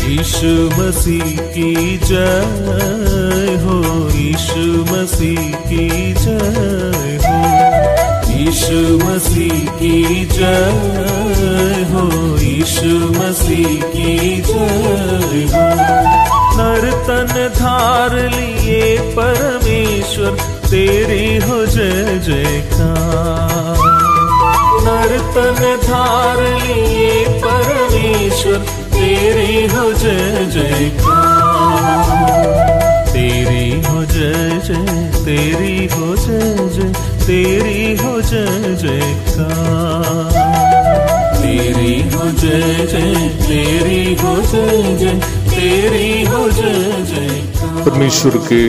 यीशु मसीह की जय हो, यीशु मसीह की जय हो, यीशु मसीह की जय हो, यीशु मसीह की जय हो। नर तन धार लिए परमेश्वर तेरी हो जय जयकार। नर तन धार लिए परमेश्वर तेरी हो जय जयकार। तेरी हो जय जय, तेरी हो जय जय, तेरी हो जय जयकार। तेरी हो जय जय, तेरी हो जय जय, तेरी हो जय जयकार। परमेश्वर के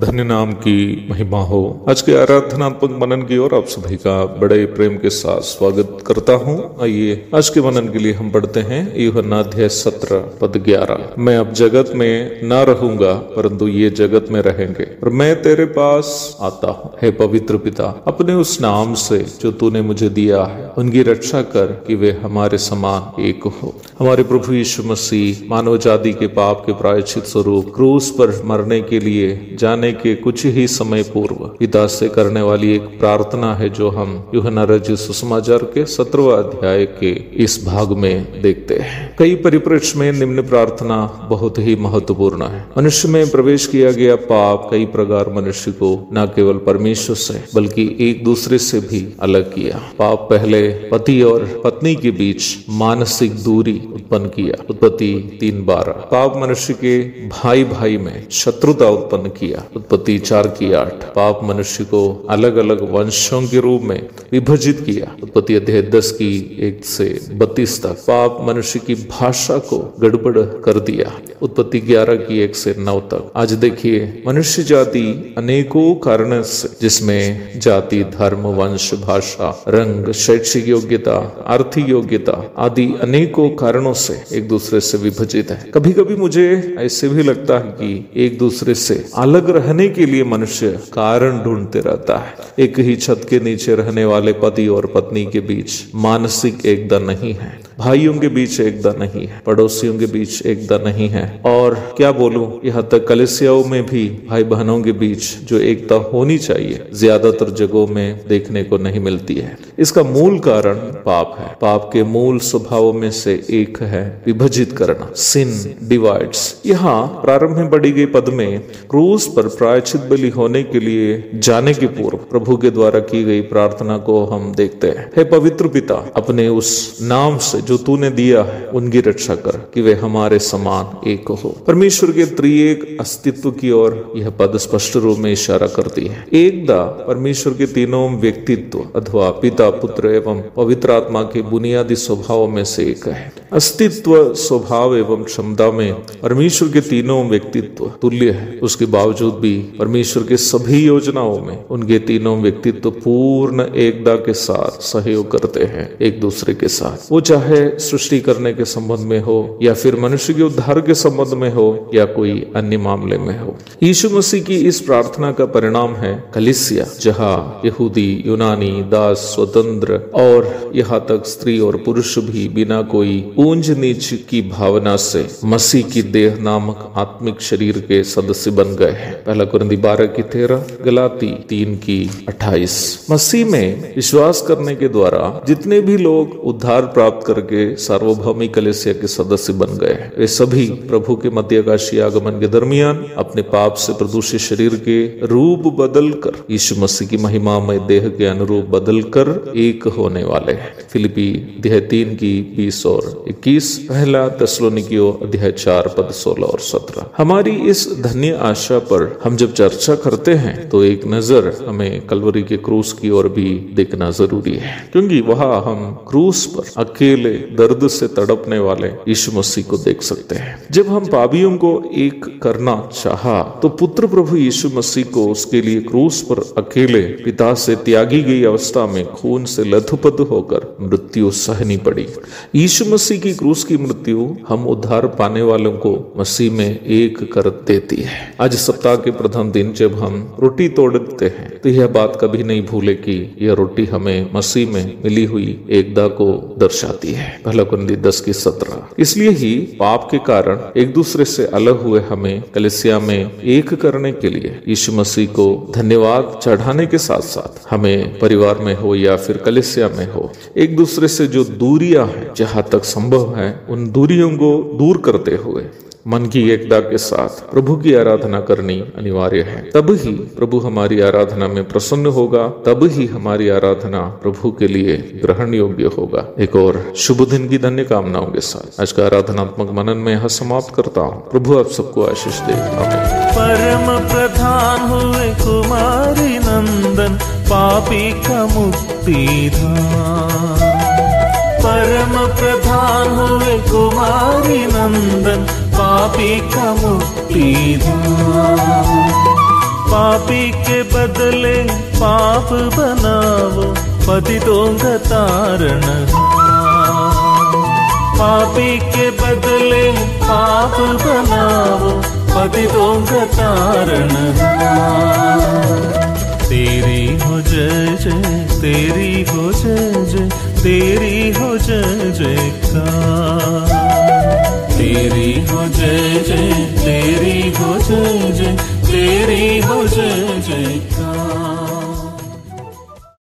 धन्य नाम की महिमा हो। आज के आराधनात्मक मनन की ओर आप सभी का बड़े प्रेम के साथ स्वागत करता हूं। आइए आज के मनन के लिए हम पढ़ते हैं यूहन्ना अध्याय 17 पद 11। मैं अब जगत में न रहूंगा परंतु ये जगत में रहेंगे और मैं तेरे पास आता हूँ। हे पवित्र पिता, अपने उस नाम से जो तूने मुझे दिया है उनकी रक्षा कर कि वे हमारे समान एक हो। हमारे प्रभु यीशु मसीह मानव जाति के पाप के प्रायश्चित स्वरूप क्रूस पर मरने के लिए जाने के कुछ ही समय पूर्व पिता से करने वाली एक प्रार्थना है जो हम यूहन्ना रचित सुसमाचार के 17वां अध्याय के इस भाग में देखते हैं। कई परिप्रेक्ष्य में निम्न प्रार्थना बहुत ही महत्वपूर्ण है। मनुष्य में प्रवेश किया गया पाप कई प्रकार मनुष्य को न केवल परमेश्वर से बल्कि एक दूसरे से भी अलग किया। पाप पहले पति और पत्नी के बीच मानसिक दूरी उत्पन्न किया, उत्पत्ति 3:12। पाप मनुष्य के भाई भाई में शत्रुता उत्पन्न किया, उत्पत्ति 4:8। पाप मनुष्य को अलग अलग वंशों के रूप में विभाजित किया, उत्पत्ति अध्याय 10:1-32 तक। पाप मनुष्य की भाषा को गड़बड़ कर दिया, उत्पत्ति 11:1-9 तक। आज देखिए मनुष्य जाति अनेकों कारणों से, जिसमें जाति, धर्म, वंश, भाषा, रंग, शैक्षिक योग्यता, आर्थिक योग्यता आदि अनेकों कारणों से एक दूसरे से विभाजित है। कभी कभी मुझे ऐसे भी लगता है कि एक दूसरे से अलग रहने के लिए मनुष्य कारण ढूंढते रहता है। एक ही छत के नीचे रहने वाले पति और पत्नी के बीच मानसिक एकता नहीं है, भाइयों के बीच एकता नहीं है, पड़ोसियों के बीच एकता नहीं है, और क्या बोलूं, यहाँ तक कलीसियाओं में भी भाई बहनों के बीच जो एकता होनी चाहिए ज्यादातर जगहों में देखने को नहीं मिलती है। इसका मूल कारण पाप है। पाप के मूल स्वभावों में से एक है विभाजित करना, सिन डिवाइड्स। यहाँ प्रारंभ में पढ़ी गई पद में क्रूस पर प्रायश्चित बलि होने के लिए जाने के पूर्व प्रभु के द्वारा की गई प्रार्थना को हम देखते हैं। हे पवित्र पिता, अपने उस नाम से जो तूने दिया है उनकी रक्षा कर कि वे हमारे समान एक हो। परमेश्वर के त्रिएक अस्तित्व की ओर यह पद स्पष्ट रूप में इशारा करती है। एकदा परमेश्वर के तीनों व्यक्तित्व अथवा पिता, पुत्र एवं पवित्र आत्मा के बुनियादी स्वभावों में से एक है। अस्तित्व, स्वभाव एवं क्षमता में परमेश्वर के तीनों व्यक्तित्व तुल्य है। उसके बावजूद भी परमेश्वर के सभी योजनाओं में उनके तीनों व्यक्तित्व पूर्ण एकता के साथ सहयोग करते हैं एक दूसरे के साथ। वो चाहे सृष्टि करने के संबंध में हो या फिर मनुष्य के उद्धार के संबंध में हो या कोई अन्य मामले में हो। यीशु मसीह की इस प्रार्थना का परिणाम है कलीसिया, जहाँ यहूदी, यूनानी, दास, स्वतंत्र और यहाँ तक स्त्री और पुरुष भी बिना कोई ऊंच नीच की भावना से मसीह की देह नामक आत्मिक शरीर के सदस्य बन गए हैं। पहला कुरिन्थी 12:13, गलाती 3:28। मसीह में विश्वास करने के द्वारा जितने भी लोग उद्धार प्राप्त करके सार्वभौमिक कलीसिया के सदस्य बन गए हैं, वे सभी प्रभु के मध्यकाशीय आगमन के दरमियान अपने पाप से प्रदूषित शरीर के रूप बदलकर यीशु मसीह की महिमामय देह के अनुरूप बदलकर एक होने वाले हैं। फिलिपी अध्याय 3:20 और 21, पहला थिस्सलुनीकियों अध्याय 4 पद 16 और 17। हमारी इस धन्य आशा पर हम जब चर्चा करते हैं तो एक नजर हमें कलवरी के क्रूस की ओर भी देखना जरूरी है, क्योंकि वहां हम क्रूस पर अकेले दर्द से तड़पने वाले यीशु मसीह को देख सकते हैं। जब हम पापियों को एक करना चाहा तो पुत्र प्रभु यीशु मसीह को उसके लिए क्रूस पर अकेले पिता से त्यागी गई अवस्था में खून से लथपथ होकर मृत्यु सहनी पड़ी। यीशु मसीह की क्रूस की मृत्यु हम उद्धार पाने वालों को मसीह में एक कर देती है। आज सप्ताह के प्रथम दिन जब हम रोटी तोड़ते हैं तो यह बात कभी नहीं भूले कि यह रोटी हमें मसीह में मिली हुई एकता को दर्शाती है। है। पहला कुरिन्ती 10:17। इसलिए ही पाप के कारण एक दूसरे से अलग हुए हमें कलीसिया में एक करने के लिए यीशु मसीह को धन्यवाद चढ़ाने के साथ साथ हमें परिवार में हो या फिर कलीसिया में हो, एक दूसरे से जो दूरियां हैं, जहां तक संभव है उन दूरियों को दूर करते हुए मन की एकता के साथ प्रभु की आराधना करनी अनिवार्य है। तब ही प्रभु हमारी आराधना में प्रसन्न होगा, तब ही हमारी आराधना प्रभु के लिए ग्रहण योग्य होगा। एक और शुभ दिन की धन्य कामनाओं के साथ आज का आराधनात्मक मनन में यहाँ समाप्त करता हूँ। प्रभु आप सबको आशीष दे। आमीन। परम प्रधान हुए कुमारी नंदन, पापी का मुक्तिदान। परम प्रधान हुए कुमारी नंदन, पापी का मुक्तिदान। पापी के बदले पाप बनावो, पतितों का तारणहार। पापी के बदले पाप बनावो, पतितों का तारणहार। तेरी हो जय जय, तेरी हो जय जय, तेरी हो जय जयकार। तेरी हो जय जय, तेरी हो जय जय, तेरी हो जय जयकार।